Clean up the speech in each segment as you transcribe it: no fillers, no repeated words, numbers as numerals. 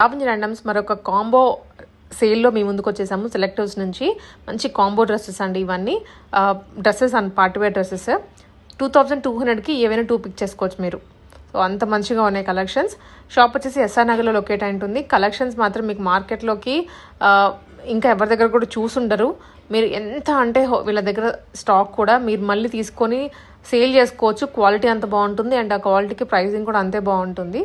Lavanya randoms మరొక combo సేల్లో మీ ముందుకు వచ్చేసాము. సెలెక్టివ్స్ నుంచి మంచి కాంబో డ్రెస్సెస్ అండి ఇవన్నీ. డ్రెస్సెస్ అండ్ పార్టీవేర్ డ్రెస్సెస్ 2200కి ఏవైనా 2 పిక్ చేసుకోవచ్చు మీరు. సో అంత మంచిగా ఉన్నాయి కలెక్షన్స్. షాప్ వచ్చేసి ఎస్ఆర్ నగర్లో లొకేట్ అయి ఉంటుంది. కలెక్షన్స్ మాత్రం మీకు మార్కెట్లోకి ఇంకా ఎవరి దగ్గర కూడా చూసుండరు. మీరు ఎంత అంటే వీళ్ళ దగ్గర స్టాక్ కూడా మీరు మళ్ళీ తీసుకొని సేల్ చేసుకోవచ్చు. క్వాలిటీ అంత బాగుంటుంది అండ్ ఆ క్వాలిటీకి ప్రైసింగ్ కూడా అంతే బాగుంటుంది.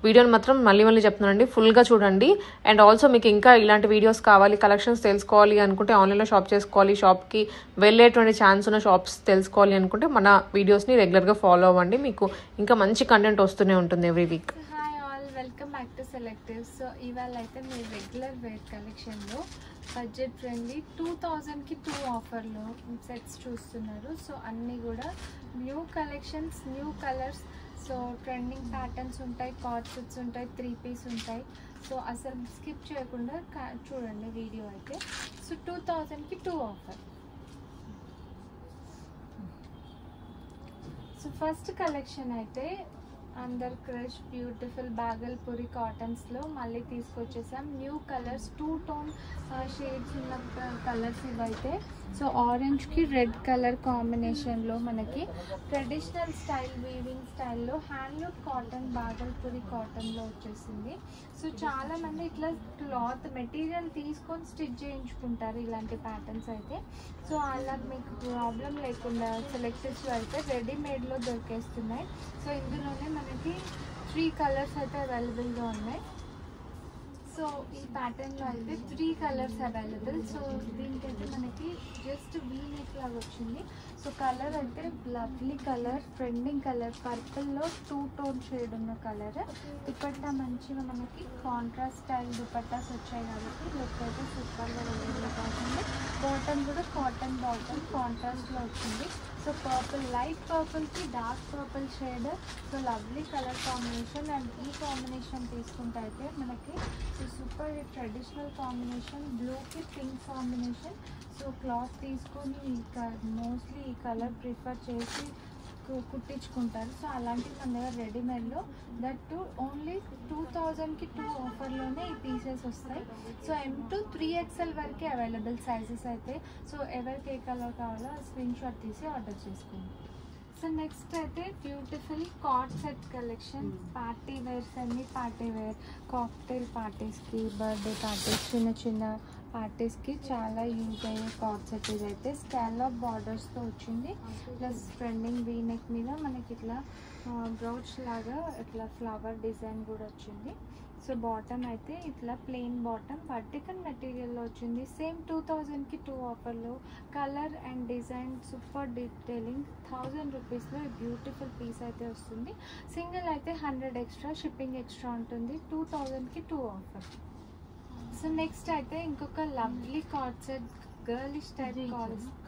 వీడియోని మాత్రం మళ్ళీ చెప్తున్నానండి, ఫుల్గా చూడండి. అండ్ ఆల్సో మీకు ఇంకా ఇలాంటి వీడియోస్ కావాలి, కలెక్షన్స్ తెలుసుకోవాలి అనుకుంటే, ఆన్లైన్లో షాప్ చేసుకోవాలి, షాప్కి వెళ్ళేటువంటి ఛాన్స్ ఉన్న షాప్స్ తెలుసుకోవాలి అనుకుంటే మన వీడియోస్ని రెగ్యులర్గా ఫాలో అవ్వండి. మీకు ఇంకా మంచి కంటెంట్ వస్తూనే ఉంటుంది every week. Hi all, welcome back to సెలెక్టివ్స్. So ఇవాళ అయితే మీరు రెగ్యులర్ వేర్ కలెక్షన్లో బడ్జెట్ ఫ్రెండ్లీ 2000కి 2 ఆఫర్లో సెట్స్ చూస్తున్నారు. సో అన్నీ కూడా new collections, new colours, so trending patterns ఉంటాయి, కార్డ్ సెట్స్ ఉంటాయి, 3 పీస్ ఉంటాయి. సో అసలు స్కిప్ చేయకుండా చూడండి వీడియో అయితే. సో 2000కి 2 ఆఫర్. సో ఫస్ట్ కలెక్షన్ అయితే అందర్ క్రష్ బ్యూటిఫుల్ బాగల్పూరి కాటన్స్లో మళ్ళీ తీసుకొచ్చేసాం. న్యూ కలర్స్, 2 టోన్ షేడ్స్ ఉన్న కలర్స్ ఇవైతే. సో ఆరెంజ్కి రెడ్ కలర్ కాంబినేషన్లో మనకి ట్రెడిషనల్ స్టైల్ వీవింగ్ స్టైల్లో హ్యాండ్లూమ్ కాటన్ బాగల్పూరి కాటన్లో వచ్చేసింది. సో చాలామంది ఇట్లా క్లాత్ మెటీరియల్ తీసుకొని స్టిచ్ చేయించుకుంటారు ఇలాంటి ప్యాటర్న్స్ అయితే. సో అలా మీకు ప్రాబ్లం లేకుండా సెలెక్టెడ్స్లో అయితే రెడీమేడ్లో దొరికేస్తున్నాయి. సో ఇందులోనే మనకి 3 కలర్స్ అయితే అవైలబుల్గా ఉన్నాయి. సో ఈ ప్యాటర్న్లో అయితే 3 కలర్స్ అవైలబుల్. సో దీనికైతే మనకి జస్ట్ వీ నెక్ లాగా వచ్చింది. సో కలర్ అయితే లవ్లీ కలర్, ట్రెండింగ్ కలర్, పర్పుల్లో 2 టోన్ షేడ్ ఉన్న కలర్. దుపట్టా మంచిగా మనకి కాంట్రాస్ట్ స్టైల్ దుపట్టాస్ వచ్చాయి కాబట్టి లుక్ అయితే సూపర్గా ఉంటుంది. బాటమ్ కూడా కాటన్ బాటమ్ కాంట్రాస్ట్లో వచ్చింది. సో పర్పుల్, లైట్ పర్పుల్కి dark purple shade. So lovely colour combination. And ఈ కాంబినేషన్ తీసుకుంటే అయితే మనకి సూపర్ ట్రెడిషనల్ కాంబినేషన్, బ్లూకి పింక్ కాంబినేషన్. సో క్లాత్ తీసుకొని మోస్ట్లీ ఈ కలర్ ప్రిఫర్ చేసి కుట్టించుకుంటారు. సో అలాంటివి మన దగ్గర రెడీమేడ్లో దట్ ఓన్లీ 2000కి 2 ఆఫర్లోనే ఈ పీసెస్ వస్తాయి. సో M to 3XL వరకే అవైలబుల్ సైజెస్ అయితే. సో ఎవరికి ఏ కలర్ కావాలో స్క్రీన్ షాట్ తీసి ఆర్డర్ చేసుకోండి. సో నెక్స్ట్ అయితే beautiful card set collection. Party wear, semi party wear, cocktail పార్టీస్కి, బర్త్డే పార్టీస్, చిన్న పార్టీస్కి చాలా యూజ్ అయ్యే కార్డ్ సెట్ ఇదైతే. స్కాలప్ బార్డర్స్తో వచ్చింది. ప్లస్ ట్రెండింగ్ వీ నెక్ మీద మనకి ఇట్లా బ్రౌచ్ లాగా ఇట్లా ఫ్లవర్ డిజైన్ కూడా వచ్చింది. సో బాటమ్ అయితే ఇట్లా ప్లెయిన్ బాటమ్ వర్టికల్ మెటీరియల్లో వచ్చింది. సేమ్ 2000కి 2 ఆఫర్లో colour and design super detailing 1000 రూపీస్లో బ్యూటిఫుల్ పీస్ అయితే వస్తుంది. సింగిల్ అయితే 100 ఎక్స్ట్రా, షిప్పింగ్ ఎక్స్ట్రా ఉంటుంది. 2000కి 2 ఆఫర్. సో నెక్స్ట్ అయితే ఇంకొక lovely cord set, girlish type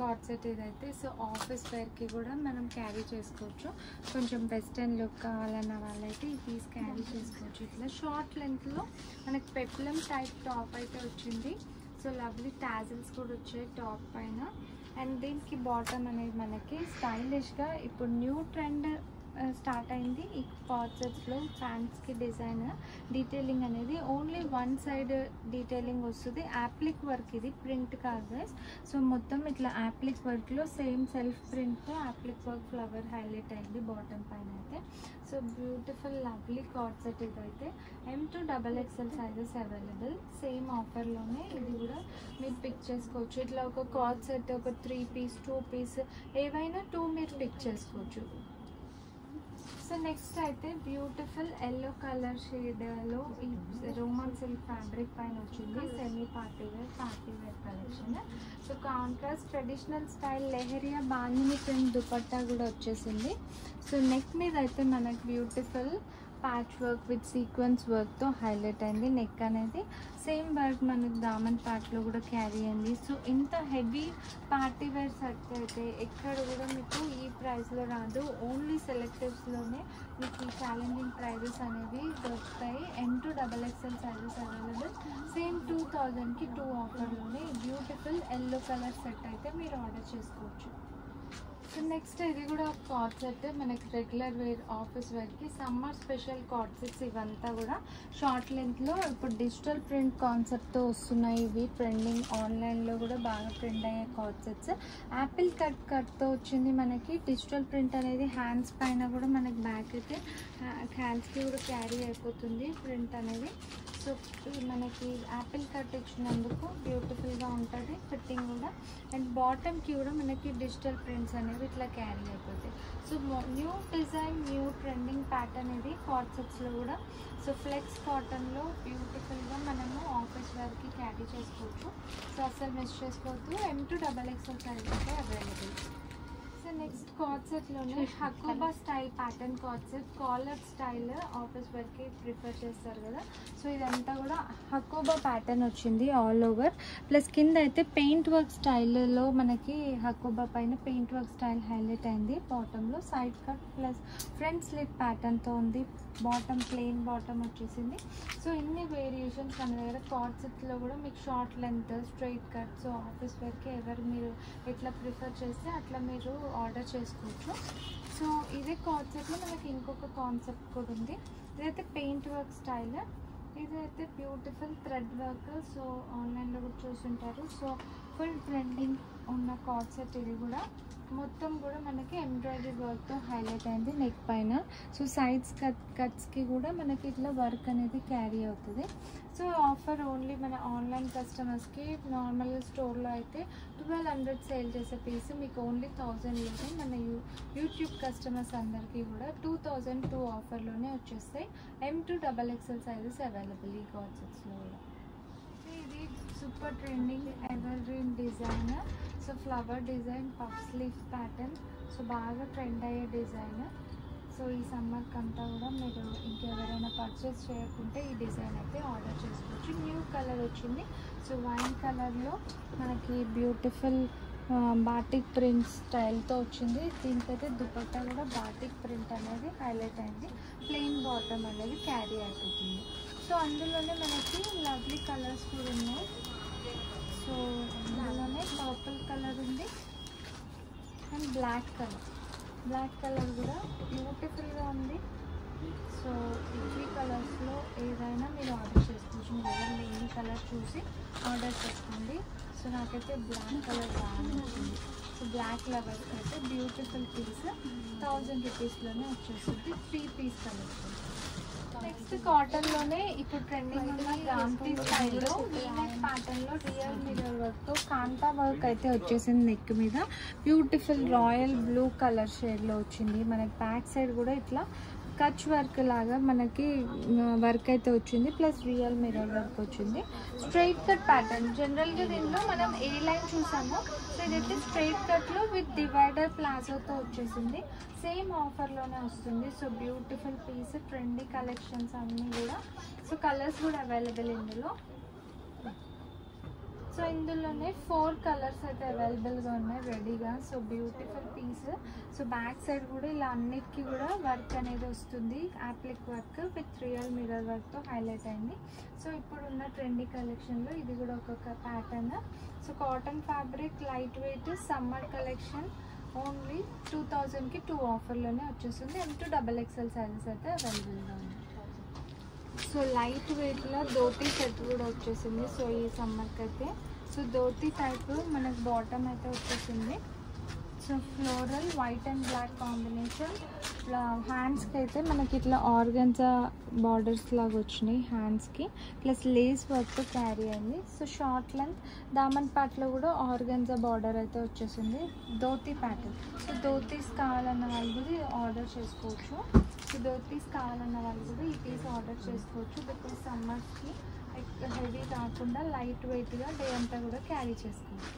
card set ఇదైతే. సో ఆఫీస్ వేర్కి కూడా మనం క్యారీ చేసుకోవచ్చు. కొంచెం వెస్టర్న్ లుక్ కావాలన్న వాళ్ళైతే ఈ పీస్ క్యారీ చేసుకోవచ్చు. ఇట్లా షార్ట్ లెంత్లో మనకి పెప్లం టైప్ టాప్ అయితే వచ్చింది. సో లవ్లీ టాజిల్స్ కూడా వచ్చాయి టాప్ పైన. అండ్ దీనికి బాటమ్ అనేది మనకి స్టైలిష్గా ఇప్పుడు న్యూ ట్రెండ్ స్టార్ట్ అయింది. ఈ కార్డ్ సెట్స్లో ఫ్యాన్స్కి డిజైన్ డీటెయిలింగ్ అనేది ఓన్లీ 1 సైడ్ డీటెయిలింగ్ వస్తుంది. యాప్లిక్ వర్క్, ఇది ప్రింట్ కాదు గైస్. సో మొత్తం ఇట్లా యాప్లిక్ వర్క్లో సేమ్ సెల్ఫ్ ప్రింట్తో యాప్లిక్ వర్క్ ఫ్లవర్ హైలైట్ అయింది బాటమ్ పైన అయితే. So beautiful lovely cord set ఇదైతే. M to XXL sizes available. Same ఆఫర్లోనే ఇది కూడా మీరు పిక్ చేసుకోవచ్చు. ఇట్లా ఒక కార్డ్ సెట్ ఒక 3 పీస్ 2 పీస్ ఏవైనా 2 మీరు పిక్ చేసుకోవచ్చు. సో నెక్స్ట్ అయితే బ్యూటిఫుల్ ఎల్లో కలర్ షేడ్లో ఈ రోమన్ సిల్క్ ఫ్యాబ్రిక్ పైన వచ్చింది. Semi party wear collection. So contrast traditional style leheriya bandhani print dupatta కూడా వచ్చేసింది. సో నెక్ మీద అయితే మనకు beautiful patch work with sequence వర్క్తో హైలైట్ అయింది. నెక్ అనేది సేమ్ వర్క్ మనకి దామన్ పార్ట్లో కూడా క్యారీ అయింది. సో ఇంత హెవీ పార్టీ వేర్ సెట్ అయితే ఎక్కడ కూడా మీకు ఈ ప్రైస్లో రాదు. ఓన్లీ సెలెక్టివ్స్లోనే మీకు ఈ ఛాలెంజింగ్ ప్రైజెస్ అనేవి దొరుకుతాయి. M to XXL sizes available. Same 2000కి 2 ఆఫర్లోనే బ్యూటిఫుల్ ఎల్లో కలర్ సెట్ అయితే మీరు ఆర్డర్ చేసుకోవచ్చు. సో నెక్స్ట్ ఇది కూడా ఒక కార్డ్ సెట్ మనకి రెగ్యులర్ వేర్ ఆఫీస్ వేర్కి సమ్మర్ స్పెషల్ కార్డ్ సెట్స్ ఇవంతా కూడా షార్ట్ లెంత్లో ఇప్పుడు డిజిటల్ ప్రింట్ కాన్సెప్ట్తో వస్తున్నాయి. ఇవి ట్రెండింగ్ ఆన్లైన్లో కూడా బాగా ట్రెండ్ అయ్యే కార్డ్ సెట్స్. యాపిల్ కట్తో వచ్చింది మనకి డిజిటల్ ప్రింట్ అనేది. హ్యాండ్స్ పైన కూడా మనకి బ్యాక్ అయితే హ్యాండ్స్కి కూడా క్యారీ అయిపోతుంది ప్రింట్ అనేది. సో మనకి యాపిల్ కట్ ఇచ్చినందుకు బ్యూటిఫుల్గా ఉంటుంది ఫిట్టింగ్ కూడా. అండ్ బాటమ్కి కూడా మనకి డిజిటల్ ప్రింట్స్ అనేవి ఇట్లా క్యారీ అయిపోతాయి. So new design new trending pattern ఇది కార్డ్ సెట్స్లో కూడా. సో ఫ్లెక్స్ కాటన్లో బ్యూటిఫుల్గా మనము ఆఫీస్ వేర్కి క్యారీ చేసుకోవచ్చు. సో అసలు మిస్ చేసుకోవద్దు. M2XXL సైజ్ అయితే అవైలబుల్. సో నెక్స్ట్ కార్డ్ సెట్లోనే Hakoba style pattern cord set. Collar style office వేర్కి ప్రిఫర్ చేస్తారు కదా. సో ఇదంతా కూడా హకోబా ప్యాటర్న్ వచ్చింది ఆల్ ఓవర్. ప్లస్ కింద అయితే పెయింట్ వర్క్ స్టైల్లో మనకి హకోబా పైన పెయింట్ వర్క్ స్టైల్ హైలైట్ అయింది. బాటంలో side cut plus front slit ప్యాటర్న్తో ఉంది. బాటమ్ ప్లెయిన్ బాటమ్ వచ్చేసింది. సో ఇన్ని వేరియేషన్స్ మన దగ్గర కార్డ్ సెట్లో కూడా మీకు short length straight cut. So office వేర్కి ఎవరు మీరు ఎట్లా ప్రిఫర్ చేస్తే అట్లా మీరు ఆర్డర్ చేసుకోవచ్చు. సో ఇదే కార్డ్ సెట్లో మనకి ఇంకొక కాన్సెప్ట్ కూడా ఉంది. ఇదైతే పెయింట్ వర్క్ స్టైల్. ఇదైతే బ్యూటిఫుల్ థ్రెడ్ వర్క్. సో ఆన్లైన్లో కూడా చూసుంటారు. సో ఫుల్ ట్రెండింగ్ ఉన్న కార్డ్ సెట్ ఇది కూడా. మొత్తం కూడా మనకి ఎంబ్రాయిడరీ వర్క్తో హైలైట్ అయింది నెక్ పైన. సో సైడ్స్ కట్స్కి కూడా మనకి ఇట్లా వర్క్ అనేది క్యారీ అవుతుంది. సో ఆఫర్ ఓన్లీ మన ఆన్లైన్ కస్టమర్స్కి. నార్మల్గా స్టోర్లో అయితే 1200 సేల్ చేసే పీస్ మీకు ఓన్లీ 1000లోనే. మన యూట్యూబ్ కస్టమర్స్ అందరికీ కూడా 2002 ఆఫర్లోనే వచ్చేస్తాయి. M2XXL సైజెస్ అవైలబుల్ ఈ కార్డ్ సెట్స్లో కూడా. ఇది super trending ever green design. So flower design puff slew pattern. So బాగా ట్రెండ్ అయ్యే డిజైన్. సో ఈ సమ్మర్కి అంతా కూడా మీరు ఇంకెవరైనా పర్చేస్ చేయకుంటే ఈ డిజైన్ అయితే ఆర్డర్ చేసుకోవచ్చు. న్యూ కలర్ వచ్చింది. సో వైన్ కలర్లో మనకి బ్యూటిఫుల్ బాటిక్ ప్రింట్ స్టైల్తో వచ్చింది. దీనికైతే దుపట్టా కూడా బాటిక్ ప్రింట్ అనేది హైలైట్ అయింది. ప్లెయిన్ బాటమ్ అనేది క్యారీ అయిపోతుంది. సో అందులోనే మనకి లవ్లీ కలర్స్ కూడా ఉన్నాయి. సో అందులోనే పర్పుల్ కలర్ ఉంది అండ్ బ్లాక్ కలర్ కూడా బ్యూటిఫుల్గా ఉంది. సో ఈ 3 కలర్స్లో ఏదైనా మీరు ఆర్డర్ చేసుకోవచ్చు. మీ దగ్గర లేని కలర్ చూసి ఆర్డర్ చేసుకోండి. సో నాకైతే బ్లాక్ కలర్ బాగా నచ్చింది. సో బ్లాక్ లవర్స్ అయితే బ్యూటిఫుల్ పీస్ 1000 రూపీస్లోనే వచ్చేస్తుంది. 3 పీస్ కలెక్షన్. నెక్స్ట్ కాటన్లోనే ఇప్పుడు ట్రెండింగ్ ఉన్న గాంధీ స్టైల్లో వీనెక్ ప్యాటర్న్లో రియల్ మిర్రర్ వర్క్తో కాంతా వర్క్ అయితే వచ్చేసింది నెక్ మీద. బ్యూటిఫుల్ రాయల్ బ్లూ కలర్ షేడ్లో వచ్చింది. మనకి బ్యాక్ సైడ్ కూడా ఇట్లా కచ్ వర్క్ లాగా మనకి వర్క్ అయితే వచ్చింది. ప్లస్ రియల్ మిర్రర్ వర్క్ వచ్చింది. Straight cut pattern. జనరల్గా దీనిలో మనం ఏ లైన్ చూసామో సో ఇదైతే స్ట్రైట్ కట్లో విత్ డివైడర్ ప్లాజోతో వచ్చేసింది. సేమ్ ఆఫర్లోనే వస్తుంది. So beautiful piece. Trendy collections అన్నీ కూడా. సో కలర్స్ కూడా అవైలబుల్ ఇందులో. సో ఇందులోనే 4 కలర్స్ అయితే అవైలబుల్గా ఉన్నాయి రెడీగా. So beautiful piece. So back side కూడా ఇలా అన్నిటికీ కూడా వర్క్ అనేది వస్తుంది. Applique work with real mirror వర్క్తో హైలైట్ అయింది. సో ఇప్పుడున్న ట్రెండీ కలెక్షన్లో ఇది కూడా ఒక pattern. So cotton fabric light weight summer collection. Only 2000కి 2 ఆఫర్లోనే వచ్చేస్తుంది. M2XXL సైజెస్ అయితే అవైలబుల్గా ఉంది. సో లైట్ వెయిట్లో ధోతీ సెట్ కూడా వచ్చేసింది. సో ఈ సమ్మర్కి అయితే సో ధోతీ టైప్ మనకు బాటమ్ అయితే వచ్చేసింది. So floral white and black combination. హ్యాండ్స్కి అయితే మనకి ఇట్లా ఆర్గన్జా బార్డర్స్ లాగా వచ్చినాయి హ్యాండ్స్కి. ప్లస్ లేస్ వర్క్ క్యారీ అయింది. సో షార్ట్ లెంత్ దామన్ పార్ట్లో కూడా ఆర్గన్జా బార్డర్ అయితే వచ్చేసింది. ధోతీ ప్యాటర్న్. సో ధోతీస్ కావాలన్న వాళ్ళు కూడా ఆర్డర్ చేసుకోవచ్చు. సో ధోతీస్ కావాలన్న వాళ్ళు కూడా ఈ పీస్ ఆర్డర్ చేసుకోవచ్చు. బికాస్ సమ్మర్స్కి హెవీ కాకుండా లైట్ వెయిట్గా డే అంతా కూడా క్యారీ చేసుకోవచ్చు.